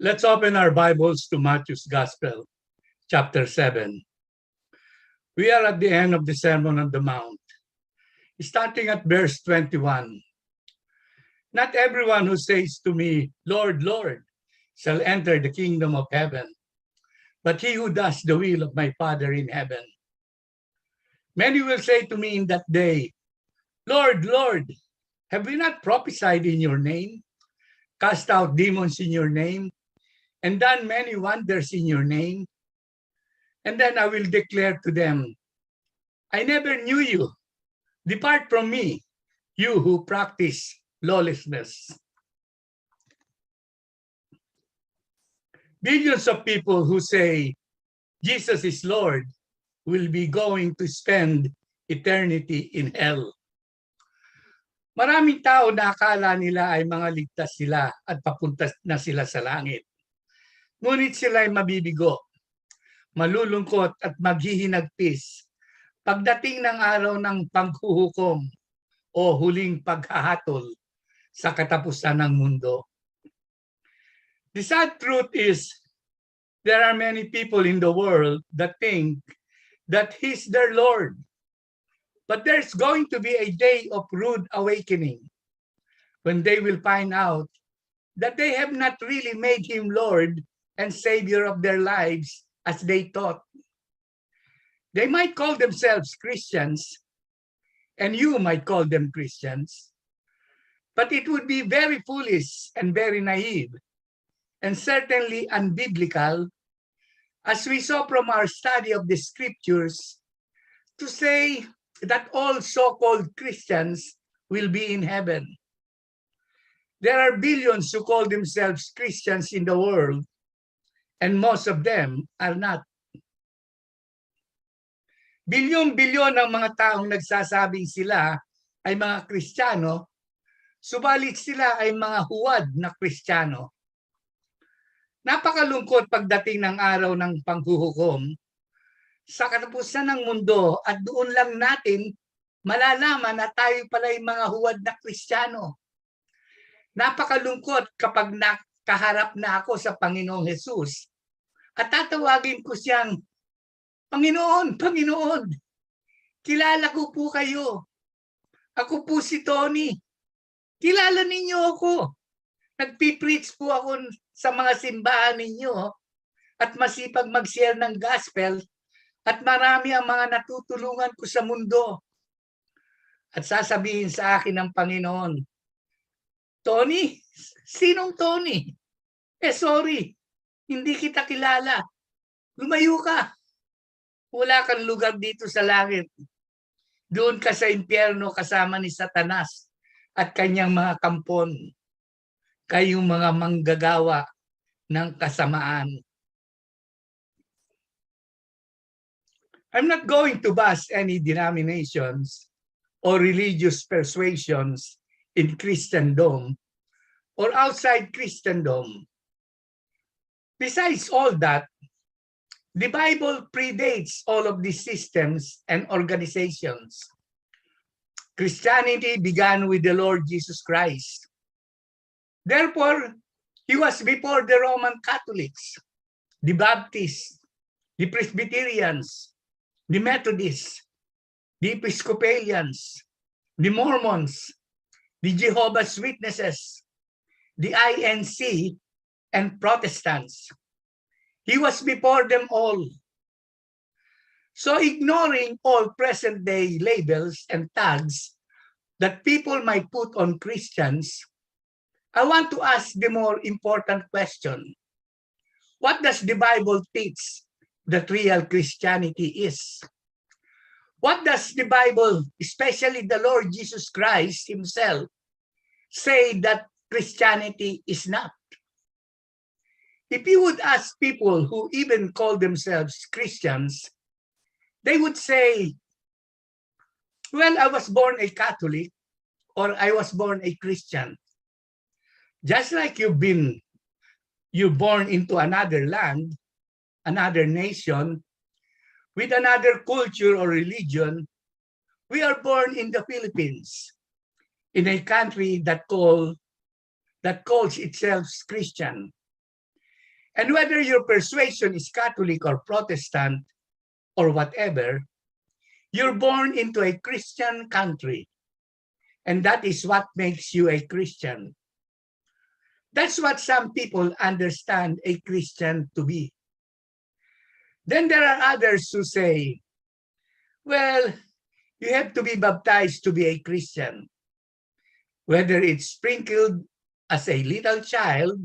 Let's open our Bibles to Matthew's Gospel, chapter 7. We are at the end of the Sermon on the Mount, starting at verse 21. Not everyone who says to me, Lord, Lord, shall enter the kingdom of heaven, but he who does the will of my Father in heaven. Many will say to me in that day, Lord, Lord, have we not prophesied in your name, cast out demons in your name, and done many wonders in your name? And then I will declare to them, I never knew you. Depart from me, you who practice lawlessness. Billions of people who say Jesus is Lord will be going to spend eternity in hell. Maraming tao na akala nila ay mga ligtas sila at papunta na sila sa langit. Ngunit sila ay mabibigo, malulungkot at maghihinagpis pagdating ng araw ng paghuhukom o huling paghahatol sa katapusan ng mundo. The sad truth is, there are many people in the world that think that He's their Lord. But there's going to be a day of rude awakening when they will find out that they have not really made Him Lord and Savior of their lives as they thought. They might call themselves Christians, and you might call them Christians, but it would be very foolish and very naive, and certainly unbiblical, as we saw from our study of the scriptures, to say that all so-called Christians will be in heaven. There are billions who call themselves Christians in the world, and most of them are not. Bilyon-bilyon ang mga taong nagsasabing sila ay mga Kristiyano, subalit sila ay mga huwad na Kristiyano. Napakalungkot pagdating ng araw ng panghuhukom sa katapusan ng mundo at doon lang natin malalaman na tayo pala ay mga huwad na Kristiyano. Napakalungkot kapag nakaharap na ako sa Panginoong Hesus at tatawagin ko siyang, Panginoon, Panginoon, kilala ko po kayo. Ako po si Tony. Kilala ninyo ako. Nagpipreach po ako sa mga simbahan ninyo at masipag mag-share ng gospel at marami ang mga natutulungan ko sa mundo. At sasabihin sa akin ng Panginoon, Tony? Sinong Tony? Sorry, hindi kita kilala. Lumayo ka. Wala kang lugar dito sa langit. Doon ka sa impyerno kasama ni Satanas at kanyang mga kampon. Kayong mga manggagawa ng kasamaan. I'm not going to bash any denominations or religious persuasions in Christendom or outside Christendom. Besides all that, the Bible predates all of these systems and organizations. Christianity began with the Lord Jesus Christ. Therefore, He was before the Roman Catholics, the Baptists, the Presbyterians, the Methodists, the Episcopalians, the Mormons, the Jehovah's Witnesses, the INC, and Protestants. He was before them all. So ignoring all present-day labels and tags that people might put on Christians, I want to ask the more important question. What does the Bible teach that real Christianity is? What does the Bible, especially the Lord Jesus Christ Himself, say that Christianity is not? If you would ask people who even call themselves Christians, they would say, well, I was born a Catholic or I was born a Christian. Just like you're born into another land, another nation, with another culture or religion, we are born in the Philippines, in a country that calls itself Christian. And whether your persuasion is Catholic or Protestant or whatever, you're born into a Christian country. And that is what makes you a Christian. That's what some people understand a Christian to be. Then there are others who say, well, you have to be baptized to be a Christian. Whether it's sprinkled as a little child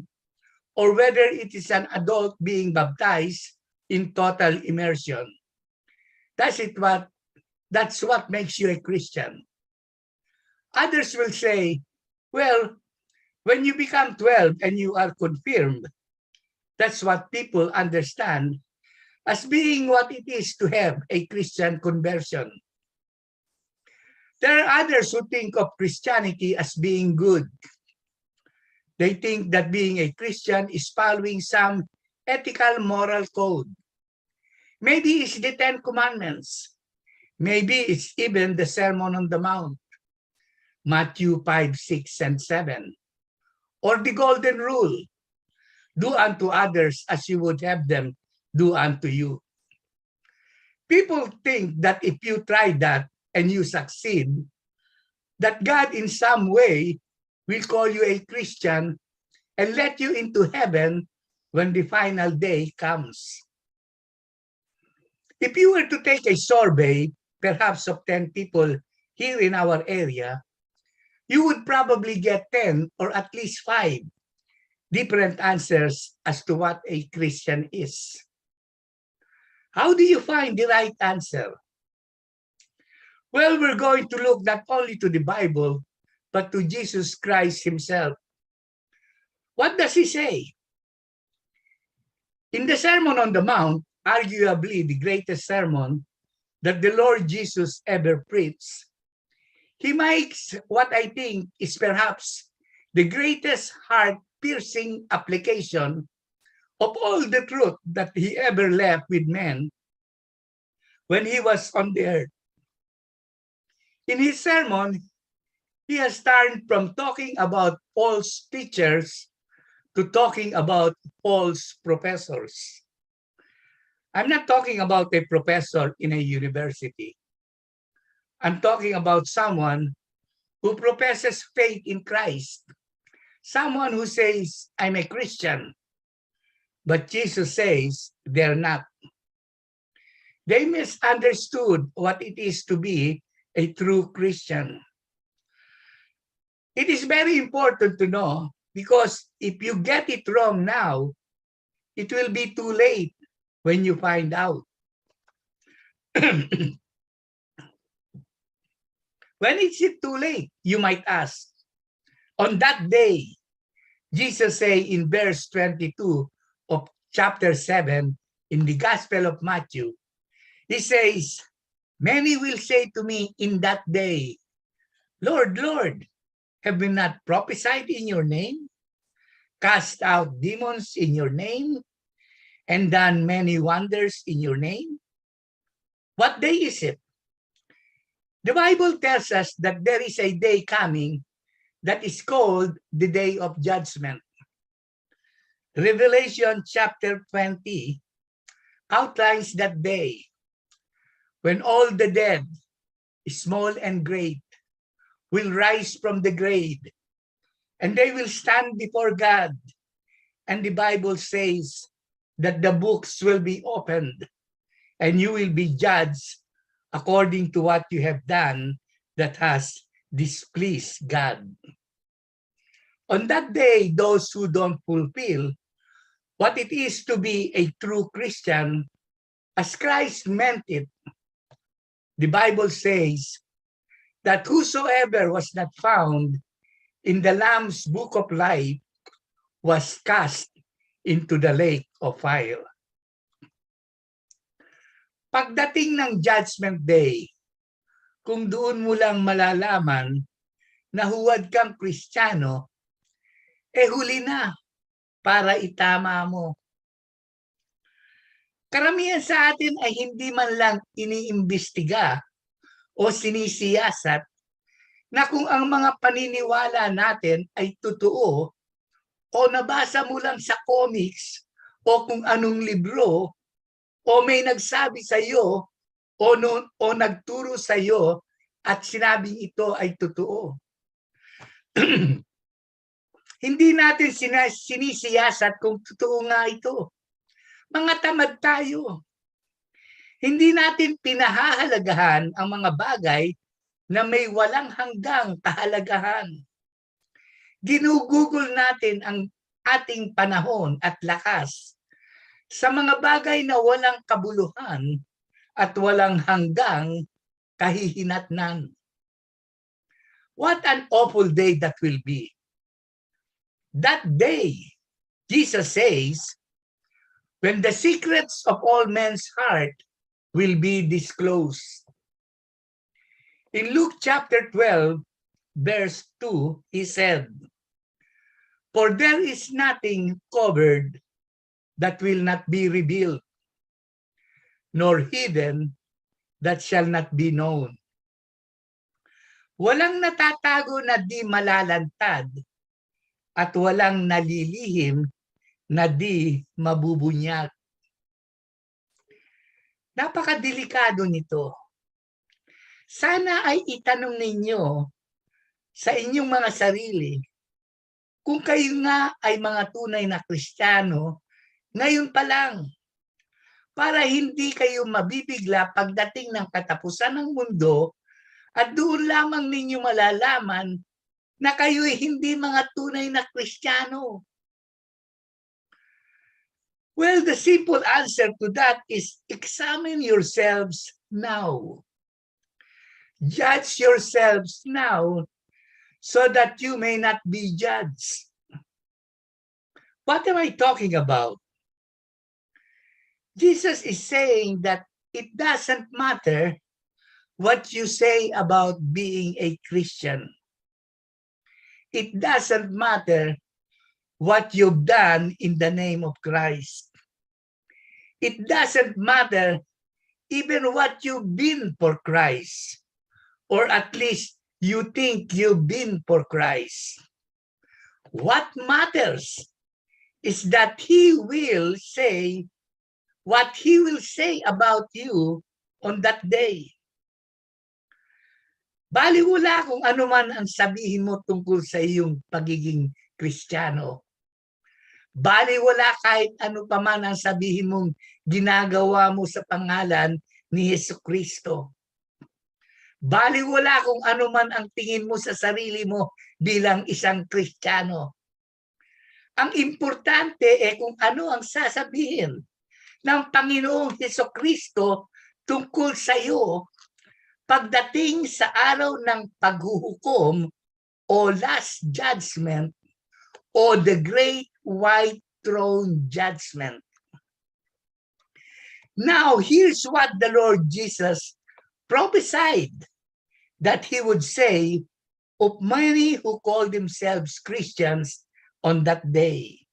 or whether it is an adult being baptized in total immersion. That's what makes you a Christian. Others will say, well, when you become 12 and you are confirmed, that's what people understand as being what it is to have a Christian conversion. There are others who think of Christianity as being good. They think that being a Christian is following some ethical moral code. Maybe it's the 10 Commandments. Maybe it's even the Sermon on the Mount, Matthew 5, 6, and 7. Or the Golden Rule, do unto others as you would have them do unto you. People think that if you try that and you succeed, that God in some way will call you a Christian and let you into heaven when the final day comes. If you were to take a survey, perhaps of 10 people here in our area, you would probably get 10 or at least 5 different answers as to what a Christian is. How do you find the right answer? Well, we're going to look not only to the Bible, but to Jesus Christ himself. What does he say? In the Sermon on the Mount, arguably the greatest sermon that the Lord Jesus ever preached, he makes what I think is perhaps the greatest heart-piercing application of all the truth that he ever left with men when he was on the earth. In his sermon, he has turned from talking about false teachers to talking about false professors. I'm not talking about a professor in a university. I'm talking about someone who professes faith in Christ. Someone who says, I'm a Christian. But Jesus says they're not. They misunderstood what it is to be a true Christian. It is very important to know because if you get it wrong now, it will be too late when you find out. When is it too late, you might ask? On that day, Jesus say in verse 22 of chapter 7 in the Gospel of Matthew, he says, many will say to me in that day, Lord, Lord, have we not prophesied in your name, cast out demons in your name, and done many wonders in your name? What day is it? The Bible tells us that there is a day coming that is called the day of judgment. Revelation chapter 20 outlines that day when all the dead, small and great, will rise from the grave and they will stand before God. And the Bible says that the books will be opened and you will be judged according to what you have done that has displeased God. On that day, those who don't fulfill what it is to be a true Christian, as Christ meant it, the Bible says that whosoever was not found in the Lamb's book of life was cast into the lake of fire. Pagdating ng Judgment Day, kung doon mo lang malalaman na huwad kang Kristiyano, huli na para itama mo. Karamihan sa atin ay hindi man lang iniimbestiga o sinisiyasat na kung ang mga paniniwala natin ay totoo o nabasa mo lang sa comics o kung anong libro o may nagsabi sa iyo o nagturo sa iyo at sinabing ito ay totoo. Hindi natin sinisiyasat kung totoo nga ito. Mga tamad tayo. Hindi natin pinahahalagahan ang mga bagay na may walang hanggang kahalagahan. Ginugugol natin ang ating panahon at lakas sa mga bagay na walang kabuluhan at walang hanggang kahihinatnan. What an awful day that will be. That day, Jesus says, when the secrets of all men's heart will be disclosed. In Luke chapter 12, verse 2, he said, "For there is nothing covered that will not be revealed, nor hidden that shall not be known." Walang natatago na di malalantad at walang nalilihim na di mabubunyag. Napakadelikado nito. Sana ay itanong ninyo sa inyong mga sarili kung kayo nga ay mga tunay na Kristiyano ngayon pa lang, para hindi kayo mabibigla pagdating ng katapusan ng mundo at doon lamang ninyo malalaman na kayo ay hindi mga tunay na Kristiyano. Well, the simple answer to that is examine yourselves now. Judge yourselves now so that you may not be judged. What am I talking about? Jesus is saying that it doesn't matter what you say about being a Christian. It doesn't matter what you've done in the name of Christ. It doesn't matter even what you've been for Christ, or at least you think you've been for Christ. What matters is that He will say what He will say about you on that day. Baliwala kung ano man ang sabihin mo tungkol sa iyong pagiging Kristiyano. Baliwala kahit ano pa man ang sabihin mong ginagawa mo sa pangalan ni Jesucristo. Baliwala kung ano man ang tingin mo sa sarili mo bilang isang Kristiyano. Ang importante ay kung ano ang sasabihin ng Panginoong Jesucristo tungkol sa iyo pagdating sa araw ng paghuhukom o last judgment o the great white throne judgment. Now, here's what the Lord Jesus prophesied that He would say of many who call themselves Christians on that day.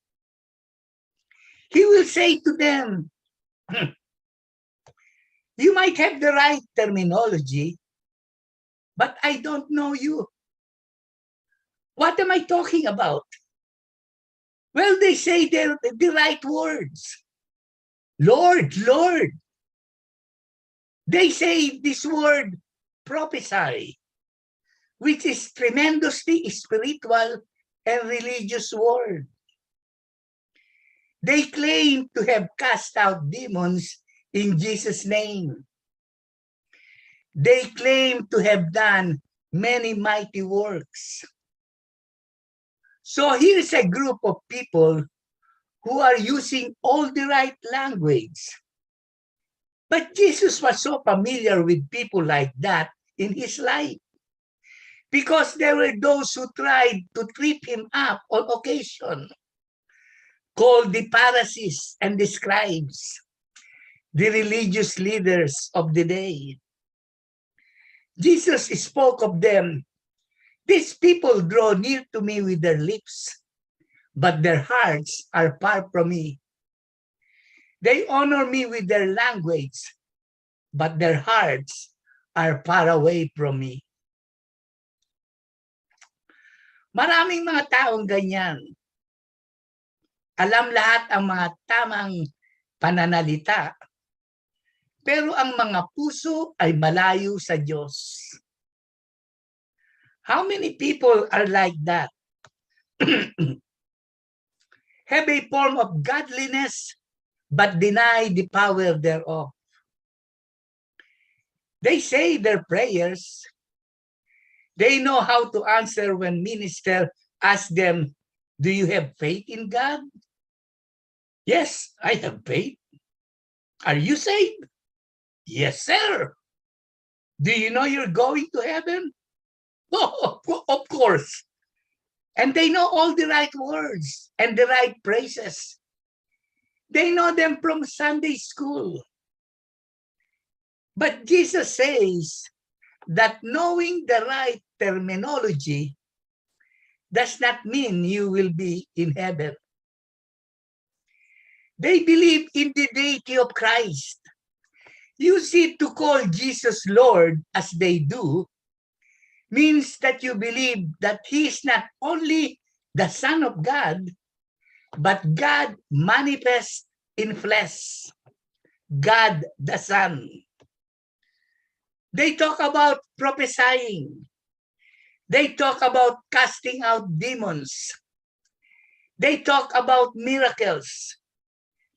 He will say to them, "You might have the right terminology, but I don't know you. What am I talking about?" Well, they say the right words. Lord, Lord. They say this word, prophesy, which is tremendously spiritual and religious word. They claim to have cast out demons in Jesus' name. They claim to have done many mighty works. So here's a group of people who are using all the right language. But Jesus was so familiar with people like that in His life, because there were those who tried to trip Him up on occasion, called the Pharisees and the scribes, the religious leaders of the day. Jesus spoke of them. "These people draw near to me with their lips, but their hearts are far from me. They honor me with their language, but their hearts are far away from me." Maraming mga taong ganyan. alam lahat ang mga tamang pananalita, pero ang mga puso ay malayo sa Diyos. How many people are like that? Have a form of godliness, but deny the power thereof. They say their prayers. They know how to answer when minister asks them, do you have faith in God? Yes, I have faith. Are you saved? Yes, sir. Do you know you're going to heaven? Oh, of course. And they know all the right words and the right phrases. They know them from Sunday school. But Jesus says that knowing the right terminology does not mean you will be in heaven. They believe in the deity of Christ. You see, to call Jesus Lord as they do means that you believe that he is not only the Son of God, but God manifest in flesh, God the Son. They talk about prophesying. They talk about casting out demons. They talk about miracles.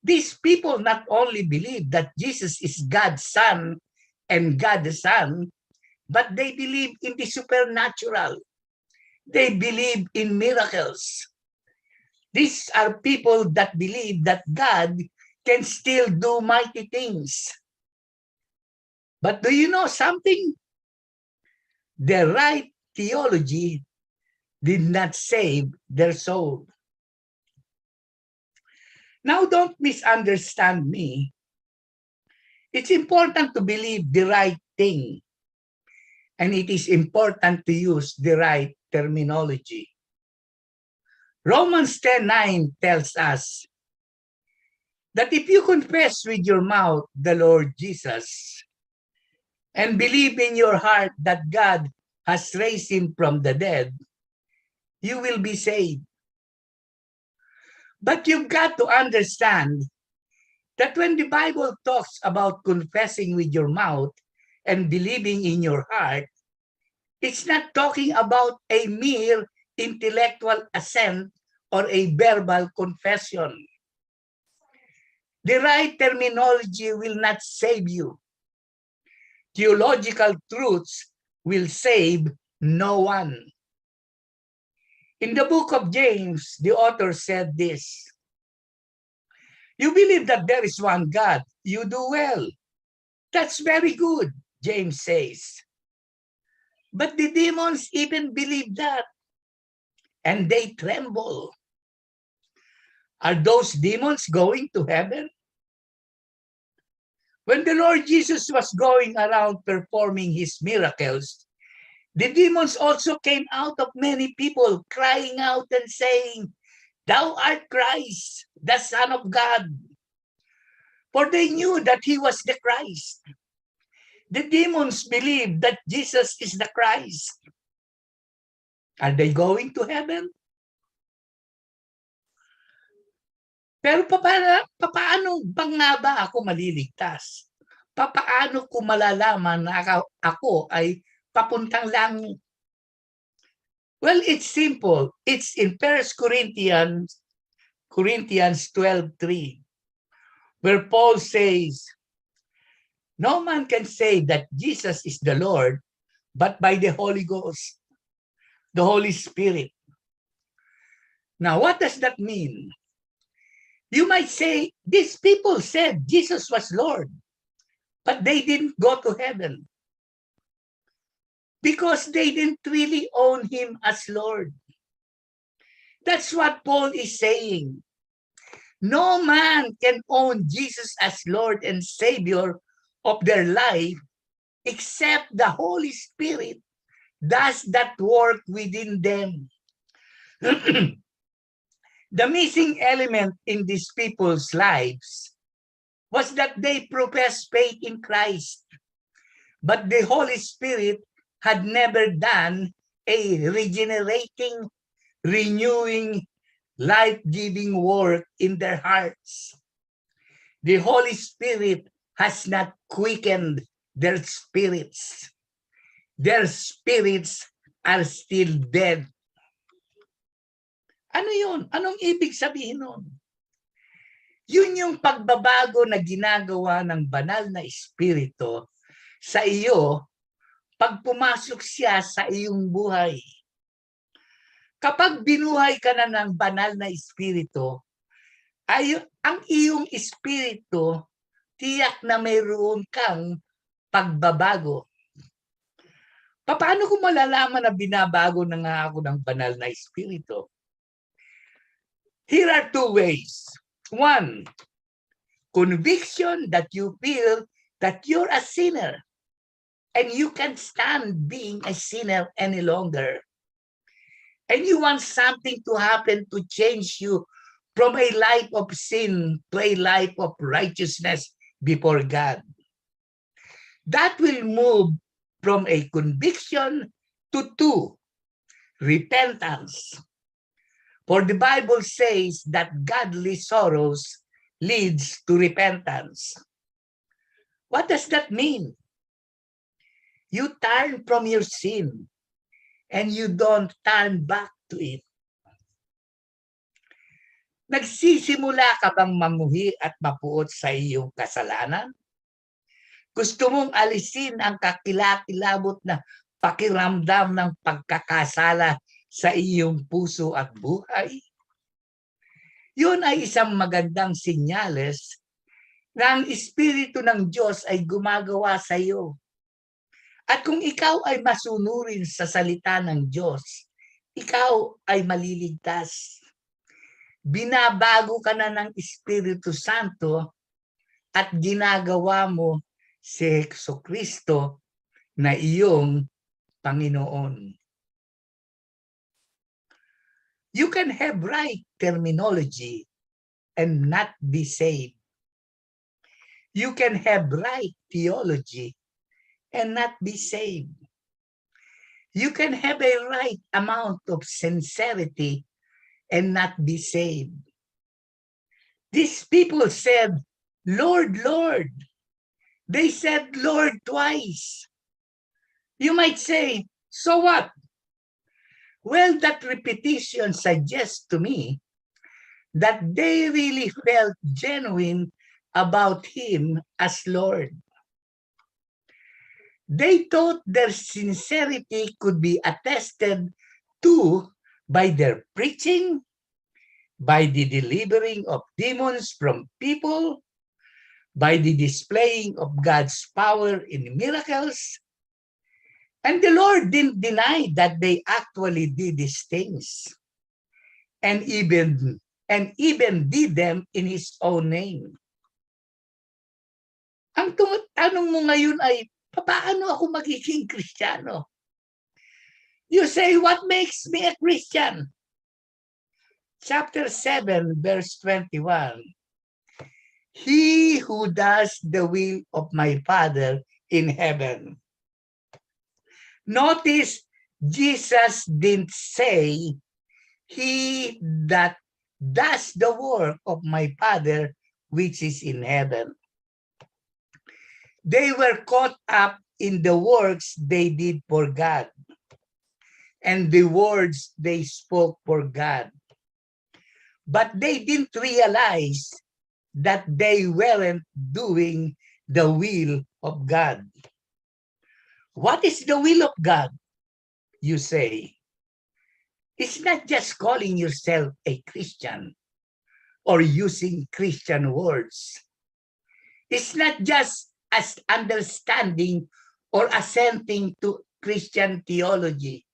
These people not only believe that Jesus is God's Son and God the Son, but they believe in the supernatural. They believe in miracles. These are people that believe that God can still do mighty things. But do you know something? The right theology did not save their soul. Now, don't misunderstand me. It's important to believe the right thing, and it is important to use the right terminology. Romans 10:9 tells us that if you confess with your mouth the Lord Jesus and believe in your heart that God has raised him from the dead, you will be saved. But you've got to understand that when the Bible talks about confessing with your mouth and believing in your heart, it's not talking about a mere intellectual assent or a verbal confession. The right terminology will not save you. Theological truths will save no one. In the book of James, the author said this: you believe that there is one God, you do well. That's very good, James says. But the demons even believe that, and they tremble. Are those demons going to heaven? When the Lord Jesus was going around performing his miracles, the demons also came out of many people, crying out and saying, "Thou art Christ, the Son of God." For they knew that he was the Christ. The demons believed that Jesus is the Christ. Are they going to heaven? Pero paano ba nga ba ako maliligtas? Paano ko malalaman na ako ay papuntang langit? Well, it's simple. It's in 1 Corinthians 12:3, where Paul says, no man can say that Jesus is the Lord, but by the Holy Ghost, the Holy Spirit. Now, what does that mean? You might say, these people said Jesus was Lord, but they didn't go to heaven because they didn't really own him as Lord. That's what Paul is saying. No man can own Jesus as Lord and Savior of their life except the Holy Spirit does that work within them. The missing element in these people's lives was that they professed faith in Christ, but the Holy Spirit had never done a regenerating, renewing, life-giving work in their hearts. The Holy Spirit has not quickened their spirits. Their spirits are still dead. Ano yun? Anong ibig sabihin nun? Yun yung pagbabago na ginagawa ng banal na espiritu sa iyo pag pumasok siya sa iyong buhay. Kapag binuhay ka na ng banal na espiritu, ay ang iyong espiritu tiyak na mayroon kang pagbabago. Paano ko malalaman na binabago na nga ako ng banal na espiritu? Here are two ways. One, conviction that you feel that you're a sinner and you can't stand being a sinner any longer. And you want something to happen to change you from a life of sin to a life of righteousness before God. That will move from a conviction to two, repentance. For the Bible says that godly sorrows leads to repentance. What does that mean? You turn from your sin and you don't turn back to it. Nagsisimula ka bang manguhi at mapuot sa iyong kasalanan? Gusto mong alisin ang kakilakilabot na pakiramdam ng pagkakasala sa iyong puso at buhay? Yun ay isang magandang sinyales na ang Espiritu ng Diyos ay gumagawa sa iyo. At kung ikaw ay masunurin sa salita ng Diyos, ikaw ay maliligtas. Binabago ka na ng Espiritu Santo at ginagawa mo si Jesucristo na iyong Panginoon. You can have right terminology and not be saved. You can have right theology and not be saved. You can have a right amount of sincerity and not be saved. These people said, Lord, Lord. They said Lord twice. You might say, so what? Well, that repetition suggests to me that they really felt genuine about him as Lord. They thought their sincerity could be attested to by their preaching, by the delivering of demons from people, by the displaying of God's power in miracles. And the Lord didn't deny that they actually did these things and even did them in His own name. Ang tanong mo ngayon ay, paano ako magiging Kristiyano? You say, what makes me a Christian? Chapter 7, verse 21. He who does the will of my Father in heaven. Notice, Jesus didn't say, he that does the work of my Father which is in heaven. They were caught up in the works they did for God and the words they spoke for God. But they didn't realize that they weren't doing the will of God. What is the will of God? You say. It's not just calling yourself a Christian or using Christian words. It's not just as understanding or assenting to Christian theology.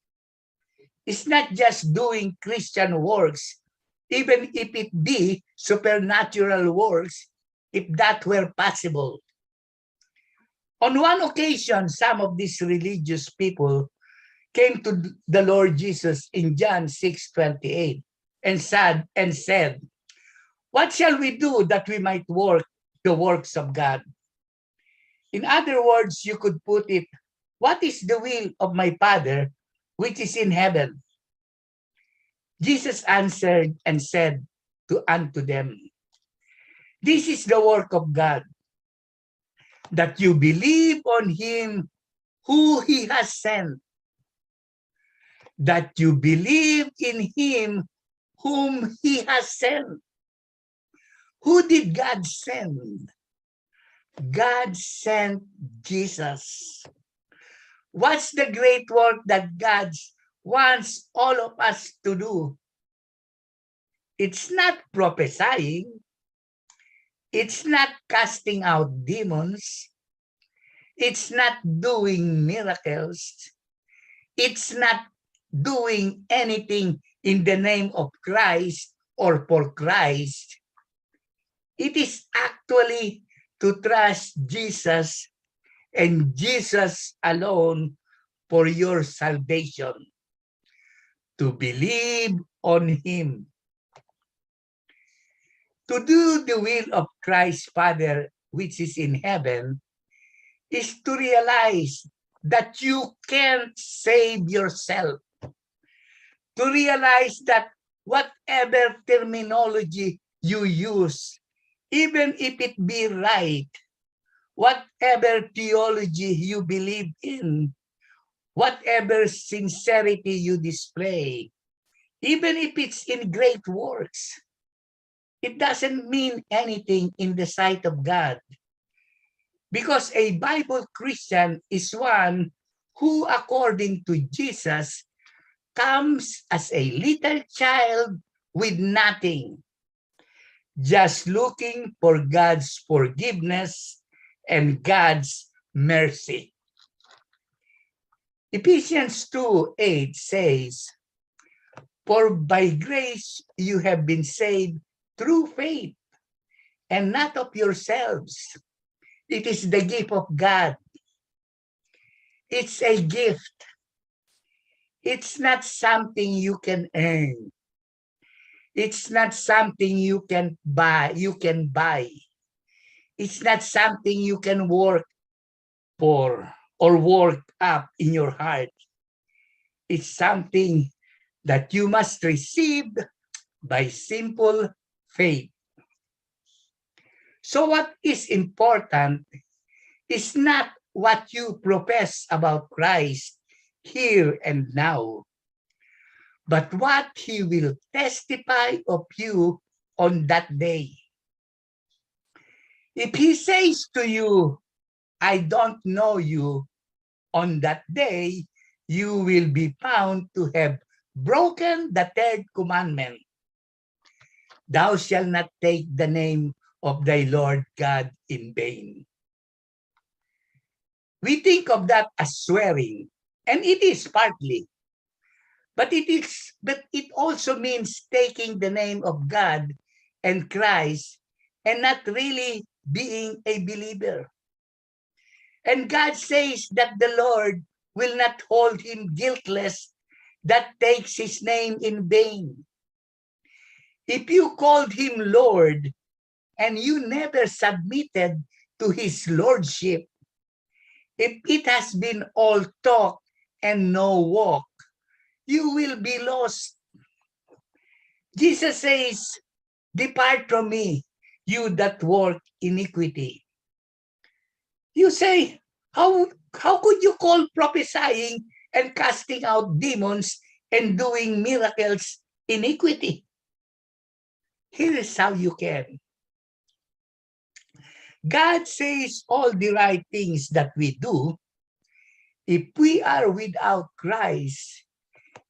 It's not just doing Christian works, even if it be supernatural works, if that were possible. On one occasion, some of these religious people came to the Lord Jesus in John 6:28 and said, what shall we do that we might work the works of God? In other words, you could put it, what is the will of my Father which is in heaven? Jesus answered and said unto them, this is the work of God, that you believe on him who he has sent, that you believe in him whom he has sent. Who did God send? God sent Jesus. What's the great work that God wants all of us to do? It's not prophesying. It's not casting out demons. It's not doing miracles. It's not doing anything in the name of Christ or for Christ. It is actually to trust Jesus and Jesus alone for your salvation. To believe on him. To do the will of Christ Father, which is in heaven, is to realize that you can't save yourself. To realize that whatever terminology you use, even if it be right, whatever theology you believe in, whatever sincerity you display, even if it's in great works, it doesn't mean anything in the sight of God. Because a Bible Christian is one who, according to Jesus, comes as a little child with nothing, just looking for God's forgiveness and God's mercy. Ephesians 2:8 says, for by grace you have been saved through faith, and not of yourselves. It is the gift of God. It's a gift. It's not something you can earn. It's not something you can buy. It's not something you can work for or work up in your heart. It's something that you must receive by simple faith. So what is important is not what you profess about Christ here and now, but what he will testify of you on that day. If he says to you, I don't know you, on that day, you will be found to have broken the third commandment. Thou shalt not take the name of thy Lord God in vain. We think of that as swearing, and it is partly. But it also means taking the name of God and Christ and not really being a believer. And God says that the Lord will not hold him guiltless that takes his name in vain. If you called him Lord and you never submitted to his lordship, if it has been all talk and no walk, you will be lost. Jesus says, depart from me, you that work iniquity. You say, how could you call prophesying and casting out demons and doing miracles iniquity? Here is how you can. God says all the right things that we do. If we are without Christ,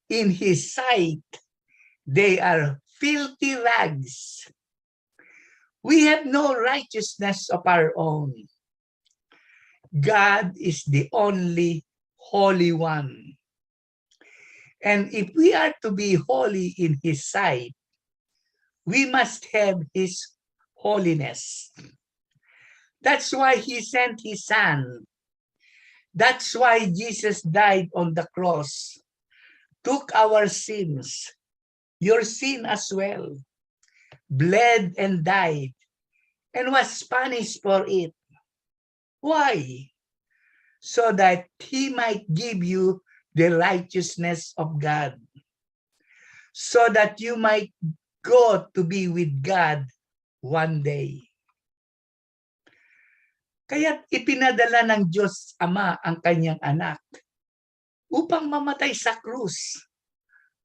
in his sight, they are filthy rags. We have no righteousness of our own. God is the only Holy One. And if we are to be holy in his sight, we must have his holiness. That's why he sent his son. That's why Jesus died on the cross, took our sins, your sin as well, bled and died, and was punished for it. Why? So that he might give you the righteousness of God. so that you might go to be with God one day. Kaya't ipinadala ng Diyos Ama ang kanyang anak upang mamatay sa krus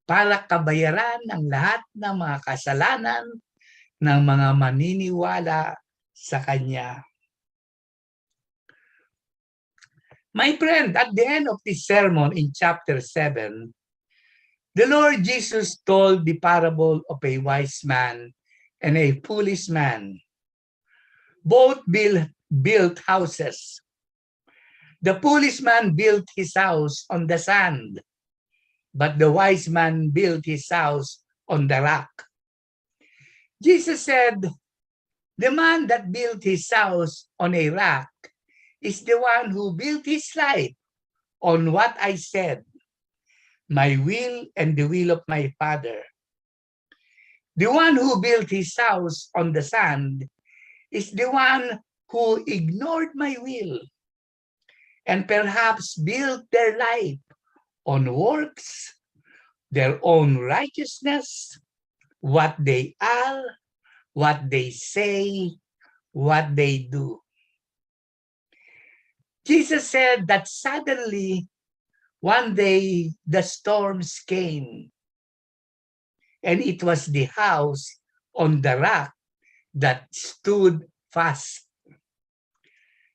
para kabayaran ang lahat ng mga kasalanan ng mga maniniwala sa Kanya. My friend, at the end of this sermon in chapter 7, the Lord Jesus told the parable of a wise man and a foolish man. Both built houses. The foolish man built his house on the sand, but the wise man built his house on the rock. Jesus said, the man that built his house on a rock is the one who built his life on what I said, my will and the will of my Father. The one who built his house on the sand is the one who ignored my will and perhaps built their life on works, their own righteousness, what they are, what they say, what they do. Jesus said that suddenly, one day, the storms came, and it was the house on the rock that stood fast.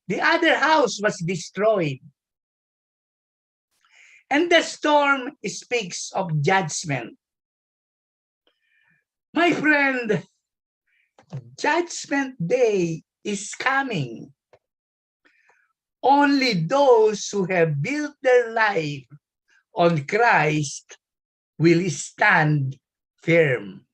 The other house was destroyed. And the storm speaks of judgment. My friend, Judgment Day is coming. Only those who have built their life on Christ will stand firm.